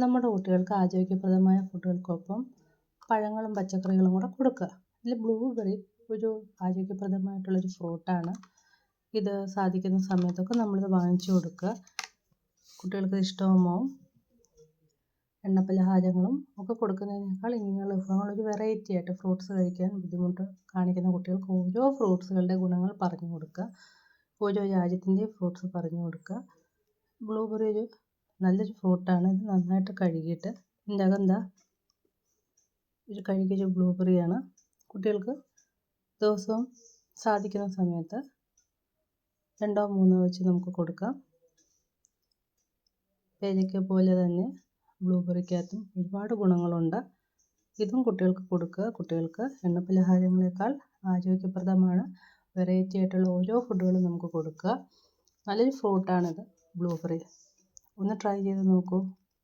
നമ്മുടെ കുട്ടികൾക്ക് ആരോഗ്യപ്രദമായ ഫുഡുകൾക്കൊപ്പം പഴങ്ങളും പച്ചക്കറികളും കൂടെ കൊടുക്കുക. ഇതിൽ ബ്ലൂബെറി ഒരു ആരോഗ്യപ്രദമായിട്ടുള്ളൊരു ഫ്രൂട്ടാണ്. ഇത് സാധിക്കുന്ന സമയത്തൊക്കെ നമ്മളിത് വാങ്ങിച്ചു കൊടുക്കുക. കുട്ടികൾക്ക് ഇഷ്ടവുമാവും. എണ്ണപ്പലഹാരങ്ങളും ഒക്കെ കൊടുക്കുന്നതിനേക്കാൾ ഇങ്ങനെയുള്ള വിഭവങ്ങൾ ഒരു വെറൈറ്റി ആയിട്ട് ഫ്രൂട്ട്സ് കഴിക്കാൻ ബുദ്ധിമുട്ട് കാണിക്കുന്ന കുട്ടികൾക്ക് ഓരോ ഫ്രൂട്ട്സുകളുടെ ഗുണങ്ങൾ പറഞ്ഞു കൊടുക്കുക. ഓരോ രാജ്യത്തിൻ്റെയും ഫ്രൂട്ട്സ് പറഞ്ഞു കൊടുക്കുക. ബ്ലൂബെറി ഒരു നല്ലൊരു ഫ്രൂട്ടാണ്. ഇത് നന്നായിട്ട് കഴുകിയിട്ട് ഇതിൻ്റെ അകന്താ ഒരു കഴുകിയൊരു ബ്ലൂബെറിയാണ്. കുട്ടികൾക്ക് ദിവസവും സാധിക്കുന്ന സമയത്ത് 2 or 3 വെച്ച് നമുക്ക് കൊടുക്കാം. പേരയ്ക്ക പോലെ തന്നെ ബ്ലൂബെറിക്കകത്തും ഒരുപാട് ഗുണങ്ങളുണ്ട്. ഇതും കുട്ടികൾക്ക് കൊടുക്കുക. കുട്ടികൾക്ക് എണ്ണപ്പലഹാരങ്ങളെക്കാൾ ആരോഗ്യപ്രദമാണ്. വെറൈറ്റി ആയിട്ടുള്ള ഓരോ ഫുഡുകളും നമുക്ക് കൊടുക്കുക. നല്ലൊരു ഫ്രൂട്ടാണിത് ബ്ലൂബെറി. ഒന്ന് ട്രൈ ചെയ്ത് നോക്കൂ.